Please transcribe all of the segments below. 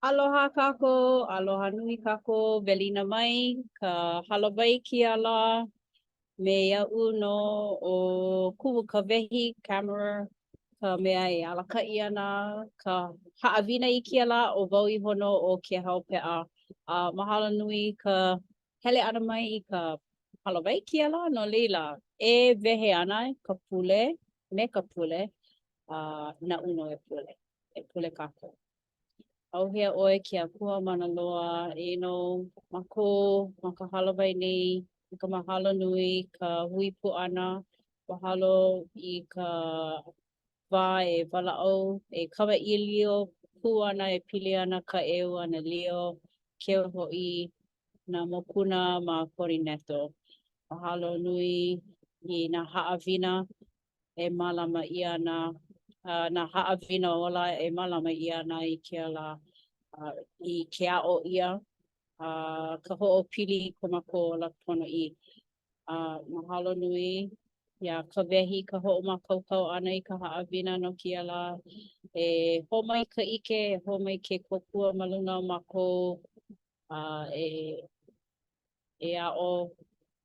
Aloha kako, aloha nui kako, velina mai, ka halawai ki ala, me ia'u no o ku'u ka wehi, camera, ka mea e alaka'i ana, ka ha'awina i ki ala o wau i hono o ke hau pe'a. Mahalo nui ka hele ana mai i ka halawai ki ala, no leila, e wehe ana ka pule, me ka pule, na uno e pule kako. Auhea ʻoe ke akua mana loa e no mako ma ka halawai nei ka mahalo nui ka hui puʻana mahalo i ka wā e walaʻau e kawaʻi lio pu ana e pili ana ka ʻeu ana lio keu hoʻi na mokuna ma Korineto. Mahalo nui i nā haʻawina e mālama ʻia ana nā haʻawina ola e mālama ʻia ana i ke ala I ke a'o ia ka ho'opili ko mako la pono I mahalo nui ia ka wehi ka ho'omakaukau ana I ka ha'awina no kia la e homai ka ike e homai ke kokua ma luna o mako e a'o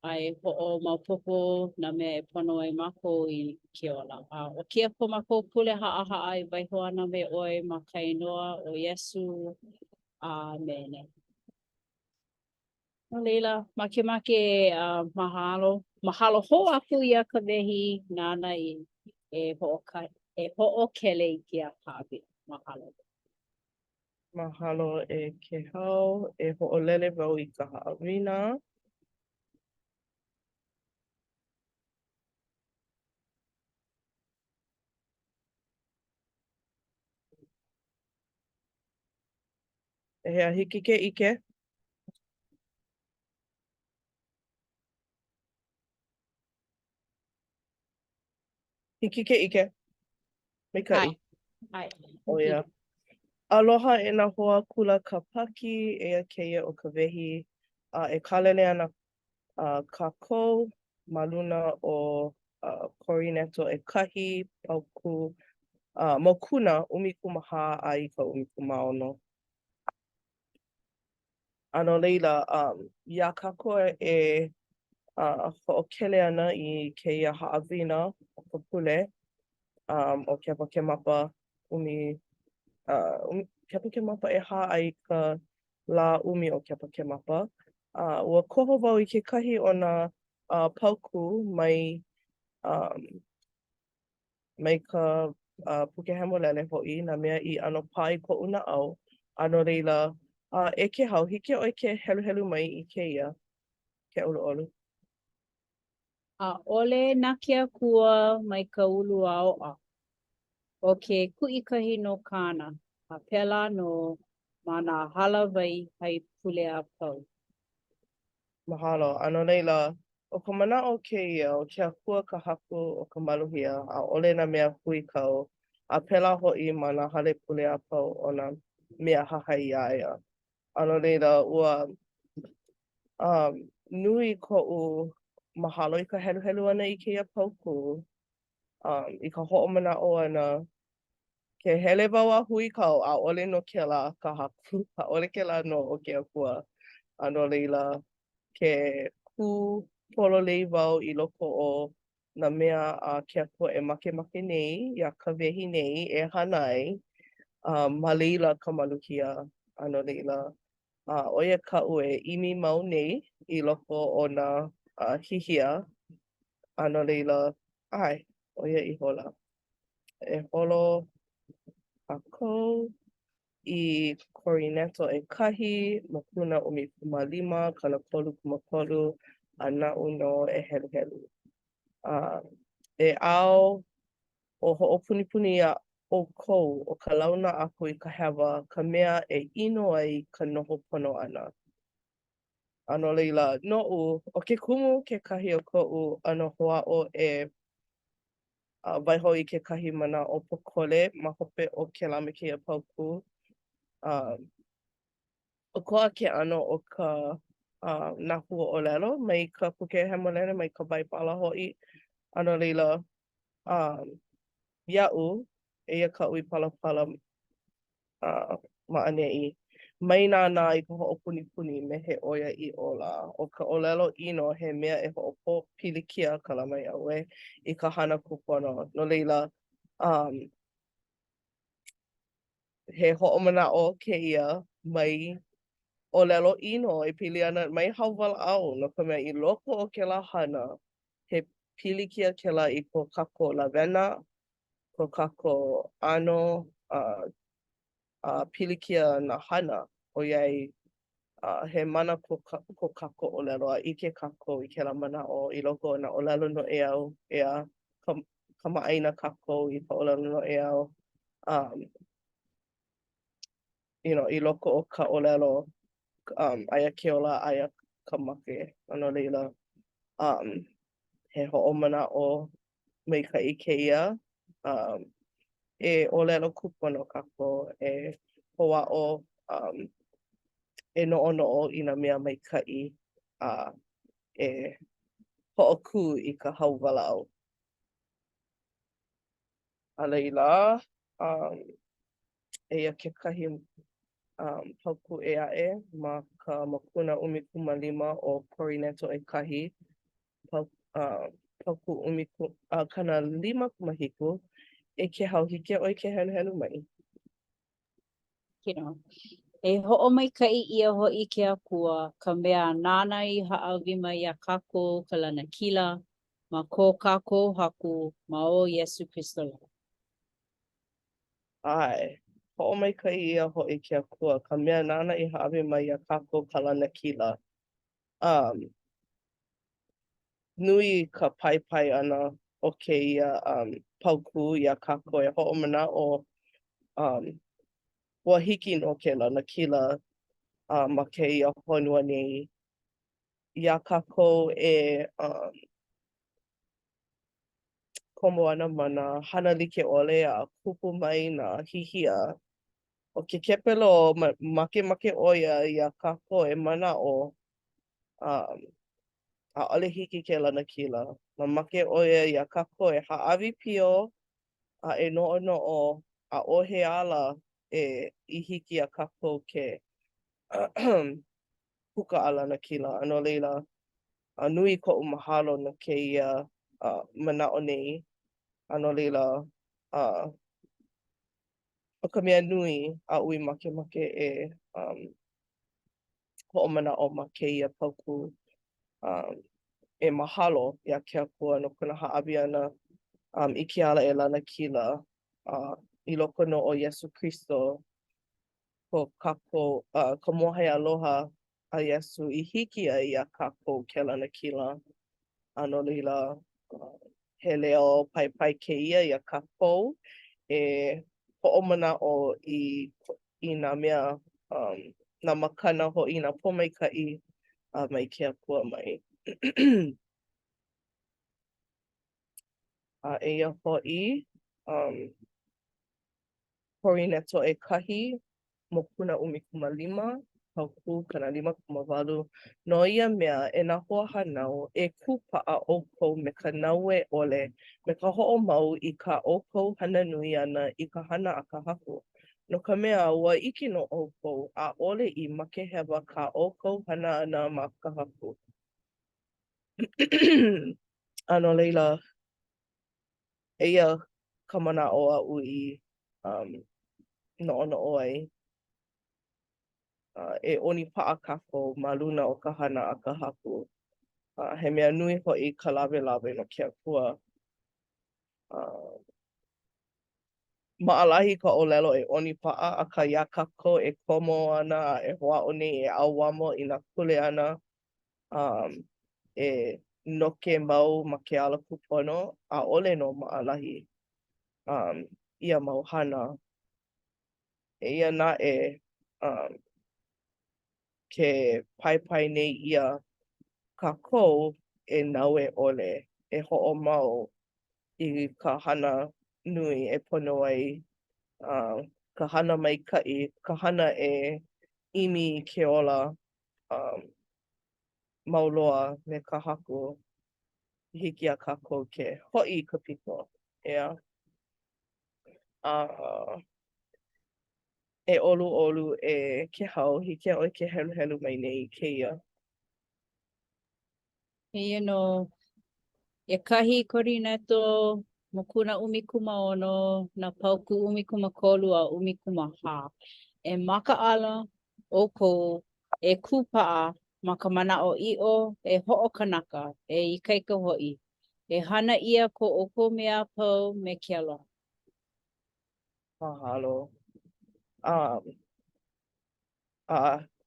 ai ho'o maopopo na mea e pono ai mako I ke ola. O kia ko mako pule ha'a I waiho ana me oi ma ka inoa o Iesu. Amen. No leila, makemake mahalo ho aku ia ka wehi nana e ho'okele I ke akawi. Mahalo. Mahalo e ke hau, e ho'olele wau I ka ha'awina. E hea hiki ke ike. Hiki ke ike. Mika'i. Ai. O ia. Aloha e nā hoa kula ka paki e keia o ka wehi. E kalele ana kākou ma luna o Korineto e kahi pauku mokuna umikumaha a I ka umikumaono. Ano leila, ia kākoa e ho'okele ana I keia ha'awina o ka pule o kepa ke mapa kepa ke mapa e hā ai ka lā umi o kepa ke mapa. Ua koho wau I kekahi o nā pauku mai ka puke hemolele ho'i nā mea I ano pai ko'u na au. Ano leila, e ke hau, hiki oi ke helu helu mai I keia, ke olu olu. Ole na ke akua mai ka ulu a. O ke kuʻikahi no kāna. Pela no mana halawai hai pule a pau. Mahalo, ano leila, o ka mana'o keia, o ke akua ka haku o ka maluhia, ole nā mea hui kau, a pela ho'i ma nā hale pule a pau o nā mea hahai ia. Ano leila, ua nui ko'u mahalo I ka helu helu ana I keia pauku, I ka ho'omana'o ana, ke hele wau a hui kau, a ole no kēlā ka haku, a ole kēlā no o ke akua. Ano leila, ke kū pololei wau I loko o nā mea ke akua e makemake nei, ia ka wehi nei, e hanai, ma leila ka maluhia, ano leila. Oia ka'u e imi mau nei I loko o nā hihia, ano leila, oia I hola. E holo kākou I Korineto e kahi, makuna ʻumikumalima, kalakolu kumakolu, a naʻu no e helu helu. E ʻao o hoʻopunipuni ia ʻoukou o ka launa aku I ka hewa, ka mea e ʻino ai ka noho pono ʻana. Ano leila, noʻu, o ke kumu kekahi o koʻu ano hoʻaʻo e waiho I kekahi mana o pokole ma hope o kēlā me kēia pauku. O koa ke ano o ka nahua ʻōlelo mai ka puke hemolele mai ka waipala hoʻi. Ano leila, iaʻu, eia kaʻu I palapala ma'ane'i. Mai nā I ka ho'opuni me he oia I ola. O ka ʻōlelo ʻino he mea e ho'opo pilikia ka lamai aue I ka hana kūpono. No leila, he ho'omanaʻo kēia mai ʻōlelo ʻino e pili ana mai hauwalaʻau no ka mea I loko o kēlā hana he pilikia kēlā I ko kākou lawena, ko kākou ʻano, pilikia nā hana ʻoiai he mana ko kākou ʻōlelo a ʻike kākou I kēlā manaʻo I loko o nā ʻōlelo noʻeau ea kamaʻaina kākou I ka ʻōlelo noʻeau. I loko o ka ʻōlelo aia ke ola aia ka make. No leila, he ho'omanaʻo maikaʻi kēia. E ʻōlelo kūpono kākou e hoʻaʻo e noʻonoʻo I nā mea maikaʻi a e hoʻokū I ka hauwalaʻau. A leila, eia kekahi pauku e aʻe ma ka makuna 15 o Korineto ʻekahi. Pauku kana 5 kumahiku e ke hauhike ʻoe ke heluhelu mai. E hoʻomaikaʻi ʻia hoʻi ke akua ka mea nana I haʻawima iā kākou ka lanakila ma ko kākou haku ma o Iesu Kristo. Ai, hoʻomaikaʻi ʻia hoʻi ke akua ka mea nana I haʻawima iā kākou ka lanakila. Nui ka paipai ʻana o kēia pauku iā kākou e hoʻomanaʻo ua hiki no ke lanakila ma kēia honua nei. Iā kākou e komo ana ma nā hana like ʻole a kupu mai nā hihia. O ke kepelo makemake ʻoia iā kākou e manaʻo ʻaʻole hiki ke lanakila. Mamake ʻoia iā kākou e haʻawi pio a e noʻonoʻo a ʻohe ala I hiki iā kākou ke puka a lanakila. No leila, nui koʻu mahalo no kēia manaʻo nei. No leila, o ka mea nui aʻui makemake e hoʻomanaʻo ma kēia pauku e mahalo iā ke akua no kona haʻawi ʻana I ke ala e lanakila I loko no o Iesu Kristo ko kākou ka mohe aloha a Iesu I hiki ai iā kākou ke lanakila. No leila, he leo paipai kēia iā kākou e hoʻomanaʻo I nā mea nā makana hoʻi nā pōmaikaʻi mai ke akua mai. Eia hoʻi, Korineto ʻekahi, mokuna 15, pauku kana 58. No ia mea e nahua hanau e kūpaʻa ʻoukou me ka naue ʻole me ka hoʻomau I ka ʻoukou hana nui ʻana I ka hana a ka haku. No ka mea ua ʻike no ʻoukou ʻaʻole I makehewa ka ʻoukou hana ʻana ma ka haku. No leila, eia ka manaʻo aʻu I noʻonoʻo ai. E ʻonipaʻa kākou ma luna o ka hana a ka haku. He mea nui hoʻi ka lawelawe no ke akua. Maʻalahi ka ʻōlelo e ʻonipaʻa akā iā kākou e komo ana e hoʻaʻo nei e ʻauamo I nā pule ʻana e noke mau ma ke ala kūpono ʻaʻole nō maʻalahi ia mau hana. Eia naʻe ke paipai nei ʻia kākou e naue ʻole e hoʻomau I ka hana nui e pono ai ka hana maikaʻi, ka hana e ʻimi I ke ola mauloa me ka haku hiki iā kākou ke hoʻi I ka piko. Ea. e olu e ke hau hiki a oi ke helu mai nei keia. no, e kahi Korineto, mokuna ʻumikumaono, na pauku ʻumikumakolu a ʻumikumaha. E makaʻala ʻoukou e kūpaʻa ma ka manaʻo iʻo e hoʻokanaka e ikaika hoʻi. E hana ʻia ko ʻoukou mea pau me ke aloha. Mahalo.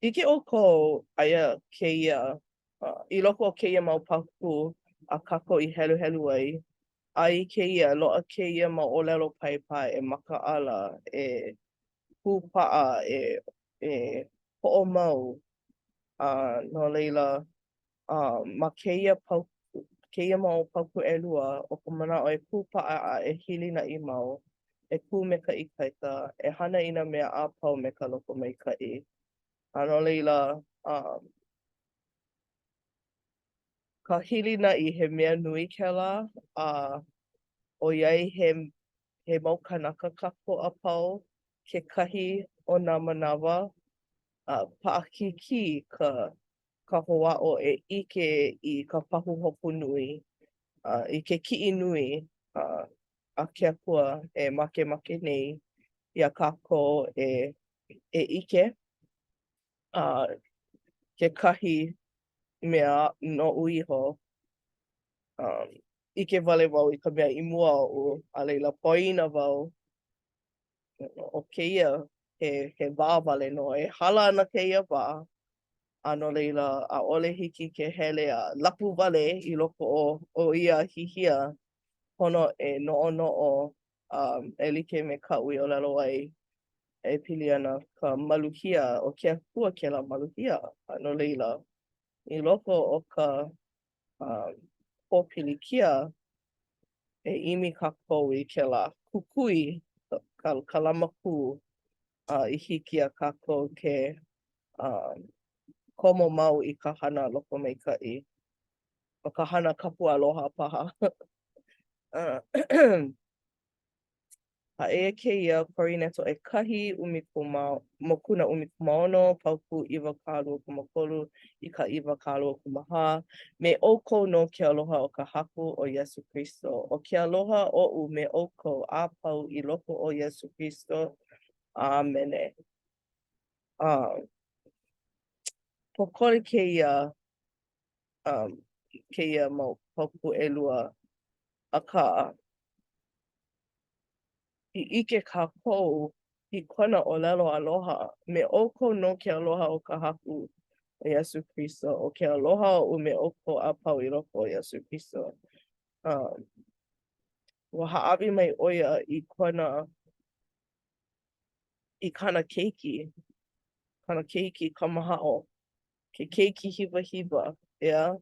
Ike o ko aia keia, I loko o keia mau paku a kako I helu ai. Ai keia, loa keia ma ʻōlelo paipai e makaʻala, e kūpaʻa, e hoʻomau. No leila, ma keia mau pauku ʻelua, o ka manaʻo e kūpaʻa a e hilinaʻi mau, e kū me ka ikaika, e hana I nā mea a pau me ka loko maikaʻi. No leila, ka hilinaʻi he mea nui kēlā, ʻoiai he mau kanaka kako a pau, kekahi o nā manawa, paʻakīkī ka hoʻaʻo e ʻike I ka pahu hopu nui, I ke kiʻi nui, a ke Akua e makemake nei ia kākou e ʻike, kekahi mea noʻu iho, ʻike wale wau I ka mea I mua oʻu, a leila poina wau, o keia he wā wale no, e hala ana keia wā, a no leila ʻaʻole hiki ke hele a lapu wale I loko o ia hihia, pono e noʻonoʻo, e like me kaʻu I ʻōlelo ai, e pili ana ka maluhia o ke Akua kēlā maluhia, a no leila I loko o ka pōpilikia, e ʻimi kākou I kēlā kukui, ka lama kū, I hiki a kākou ke komo mau I ka hana loko maikaʻi. O ka hana kapu aloha paha. A e keia Korineto e kahi mokuna ʻumikumaono, pauku ʻiwakāluakumākolu I ka ʻiwakāluakumaha, me ʻoukou no ke aloha o ka haku o Iesu Kristo. O ke aloha oʻu me ʻoukou a pau I loko o Iesu Kristo. Amene. Pokole keia mau pauku ʻelua akā I ʻike kākou I kona ʻōlelo aloha me ʻoukou no ke aloha o ka haku o Iesu Kristo. O ke aloha oʻu me ʻoukou a pau I loko o Iesu Kristo. Ua haʻawi mai ʻo ia I kana keiki kamahaʻo. Ke keiki hiwahiwa, ea?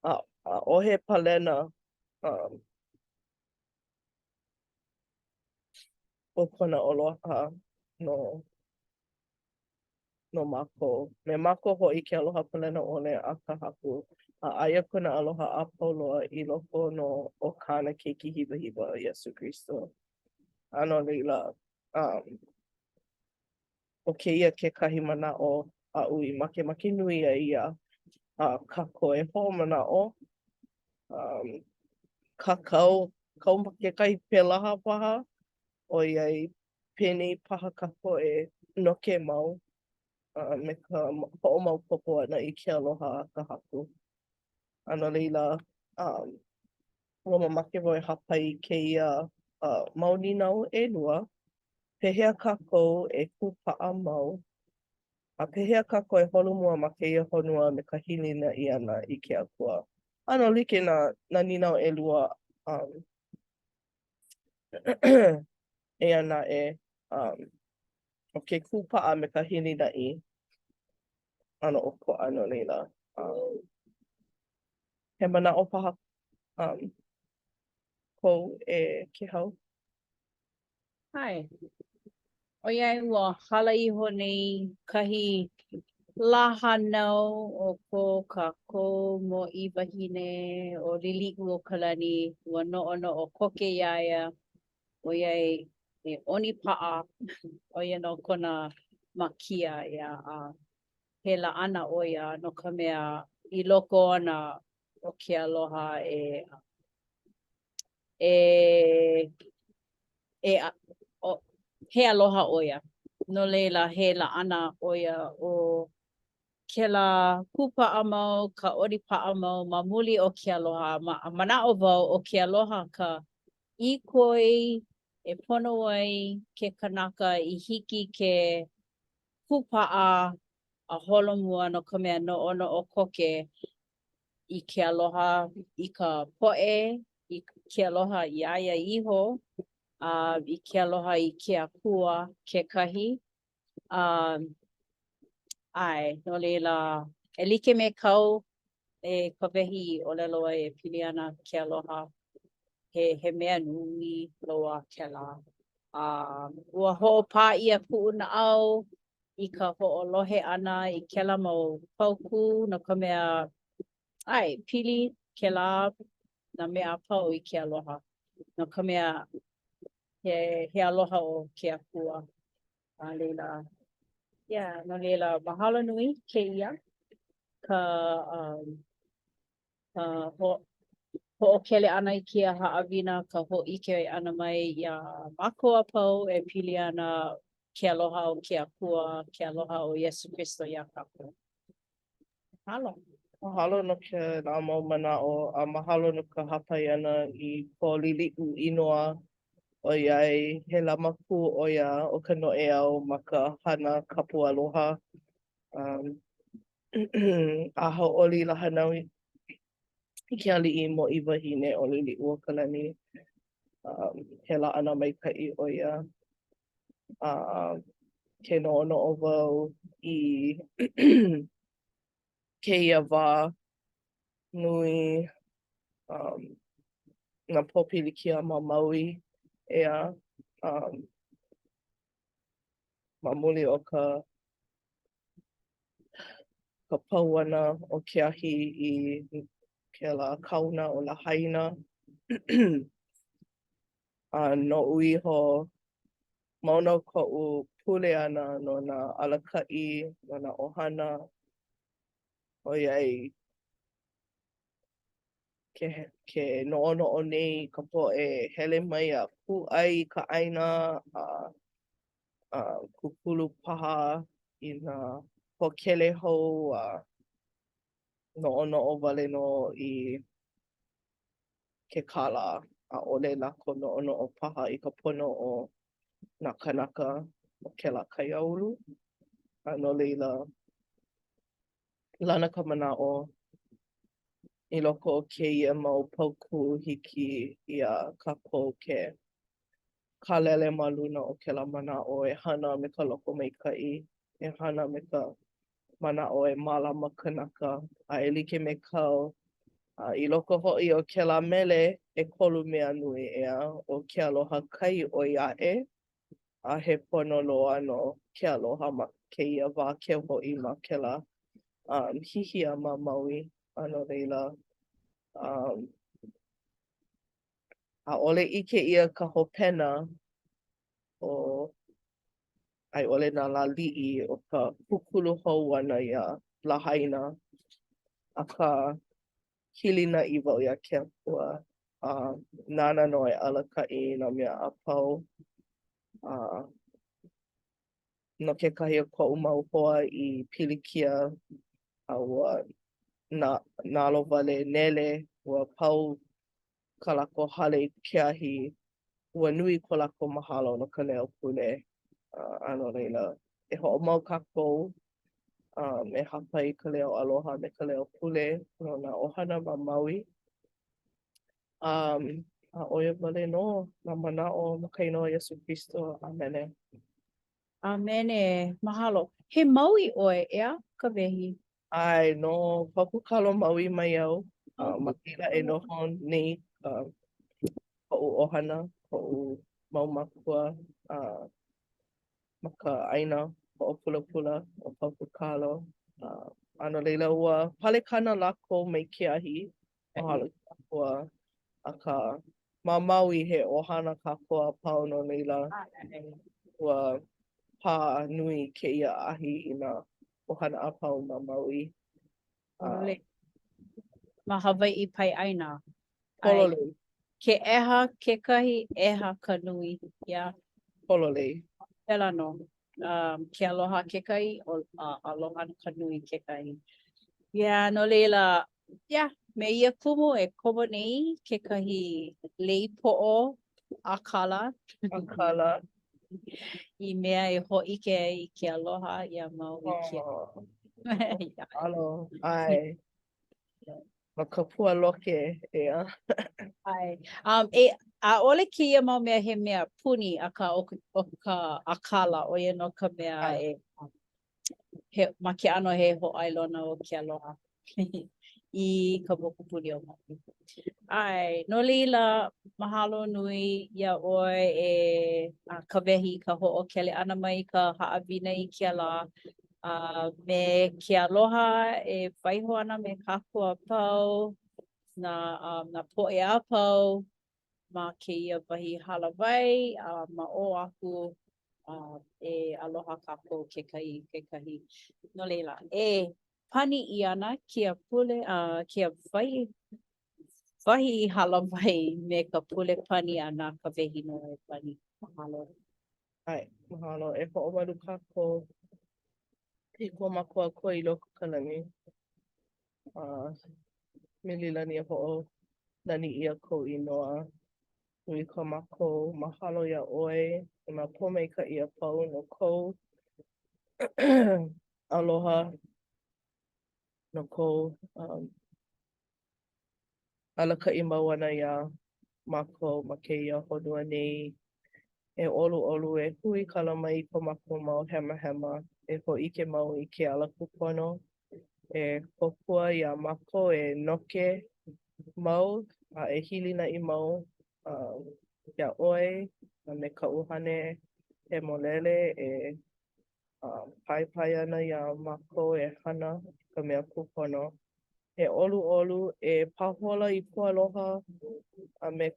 A ʻohe palena o kona aloha no mākou. Me mākou hoʻi ke aloha palena ʻole a ka haku. Aia kona aloha a pau loa I loko no o kāna keiki hiwahiwa o Iesu Kristo. No leila, o keia kekahi manaʻo aʻu I makemake nui ai ia. Kākou e hoʻomanaʻo, kakau kekahi pelaha paha, ʻoiai penei paha kākou e noke mau. Me ka hoʻomaopopo ʻana I ke aloha a ka haku. No leila, ua mamake wau e hapai kēia mau ninau ʻelua. Pehea kākou e kūpaʻa mau, a pehea kākou e holomua ma kēia honua me ka hilinaʻi ʻana I ke Akua. No like nā ninau ʻelua eia naʻe o ke kūpaʻa me ka hilinaʻi ʻano ʻokoʻa no leila. He manaʻo paha kou e ke hau? Hai, ʻoiai ua hala iho nei kahi lā hānau o ko kākou mo I wahine o liliʻu o ka lani ua noʻonoʻo koke iā ia ʻoiai oni pa'a oia no kona makia ia he la'ana oia no ka mea I loko ana o ke aloha he aloha oia. No leila he la'ana oia o kela kupa'a mau, ka oripa'a mau, ma muli o ke aloha. Mana'o wau o ke aloha ka ikoi e pono ai ke kanaka I hiki ke kupa'a a holomua no ka mea no'ono'o koke I ke aloha I ka po'e, I ke aloha I aia iho, I ke aloha I ke akua kekahi. No leila e like me kau ka wehi o lelo ai e pili ana ke aloha he mea nui loa kela. Ua ho'opā ia ku'u na'au I ka ho'olohe ana I kela mau pauku no ka mea pili kela na mea pau I ke aloha. No ka mea he aloha o ke akua. Leila. No leila mahalo nui keia ka ho'okele ana I kia ha'awina ka ho'ike ana mai ia mako a pau e pili ana ke aloha o ke akua, ke aloha o Iesu Kristo ia kākou. Mahalo. Mahalo no ke nā mau mana'o, a mahalo no ka hapai ana I ko lili'u inoa o iai he lamaku o ia o ka no'e au ma ka hana kapu aloha. A hau'oli la hanau I ke ali'i mo I wahine o lili'u o ka lani. He la'ana maika'i o ia. Ke no'ono'o wau I keia wā nui nā pōpilikia ma Maui ea ma muli o ka pauana o ke ahi I ke la kauna o la haina. No iho mauna ko'u pule ana no nā alaka'i, no nā ohana o iai ke no'ono'o nei ka po'e hele mai a pū'ai ka ʻaina kukulu paha I nā hokele hou no'ono'o wale no I ke kala a ʻole lako no'ono'o paha I ka pono o nā kanaka o kēlā kaiāulu. No leila lana ka mana'o I loko o kēia mau pauku hiki ia kākou ke kālele ma luna o kēlā mana'o e hana me ka loko maika'i, e hana me ka mana'o e mālama kanaka a e like me kau. I loko ho'i o kēlā mele e kolu mea nui ea o ke aloha kai o ia'e a he pono loa no ke aloha ma kēia wā keu ho'i ma kēlā hihia ma Maui. No leila ʻaʻole ʻike ia ka hopena o ai ʻole nā lali'i o ka kukulu hou ana ia lahaina akā hilina I wau iā ke akua. Nana no e alaka'i nā mea a pau. No kekahi o ko'u mau hoa I pilikia a ua nalo wale nele ua pau ka lako hale ke ahi ua nui ko lako mahalo no ka leo pule. No leila e ho'omau kākou e hapa I ka leo aloha me ka leo pule no nā ʻohana ma Maui. A oia wale no nā mana'o ma ka inoa Iesu Kristo. Amene. Amene. Mahalo. He Maui ʻoe ea ka wehi. Ai no paku kalo Maui mai au. Ma kila e noho nei ko'u ʻohana, ko'u mau makua ma ka ʻaina hoʻopulapula o paku kalo. No leila ua palekana lako mai ke ahi mahalo I ka akā Ma Maui he ohana kākoa pau no leila. Ua pā nui keia ahi i nā ohana a pau ma Maui. Ma Hawaii pai aina. Pololei. Ke eha kekahi eha ka nui. Yeah. Pololei. Pela no. Ke aloha kekahi o aloha ka nui kekahi. Yeah, no leila. Yeah. Me ia kumu e komo nei kekahi lei po'o akala. Akala. I mea e ho'ike ai ke aloha ia mau i ke. Alo. Ai. Ma ka pua loke ea. Ai. A ole ki ia mau mea he mea puni a ka o ka akala o ia no ka mea ma ke ano he ho'ailona o ke aloha. I ka moku puni o mau. Ai, no leila, mahalo nui ia oi ka wehi ka ho'okele ana mai ka ha'awina i ke ala. Me ke aloha e waiho ana me kākua pau, na po'e a pau, ma keia wahi halawai, ma o aku e aloha kākou kekahi. No leila, pani i ana kia pule, kia wahi halawai me ka pule pani ana ka wehi no e pani. Mahalo. Ai, mahalo. E ho'omalu kākou. I kua makua koe i loko kalani. Me lilani e ho'o nani ia kou inoa. Ui ka mako mahalo ia oe. E ma pome ka ia pau no kou. Aloha no kou. Alaka i mawana ia mako ma keia honua nei. E olu e hui kala mai ko mako mau hema. E ho ike mau i ke ala kupono. E kokua ia mako e noke mau. E hilina i mau. Ia oe. Me ka uhane e molele e pai ana ia mako e hana ka mea kupono. E olu e pahola i pua aloha a me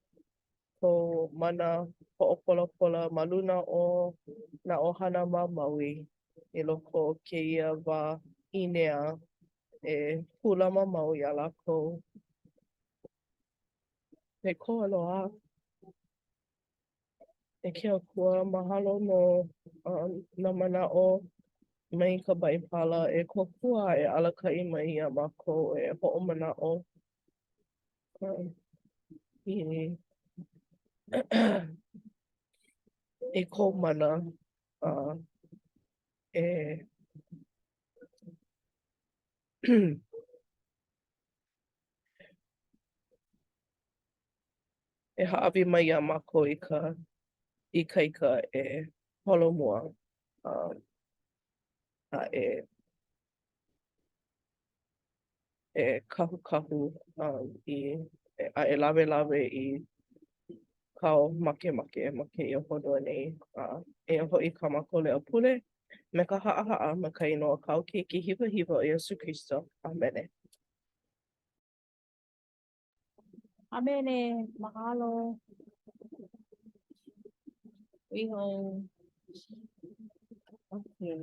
ko mana ho'opola maluna o na ohana ma Maui. E loko o keia wā ʻinea e hula ma Maui a lākou. E ko aloha. E ke akua mahalo no na manaʻo mai ka baipala e kokua e alakaʻi mai ia mākou e hoʻomanaʻo. I e ko mana e e haʻawi mai ia mākou i ka ikaika e holomua a e kahu a e lawe i kao makemake ma keia honua nei. E hoʻi ka makole a Pule me ka haʻahaʻa ma ka inoa kau keiki hiwahiwa o Iesu Kristo. Amene. Amene, mahalo. Iho. Okay.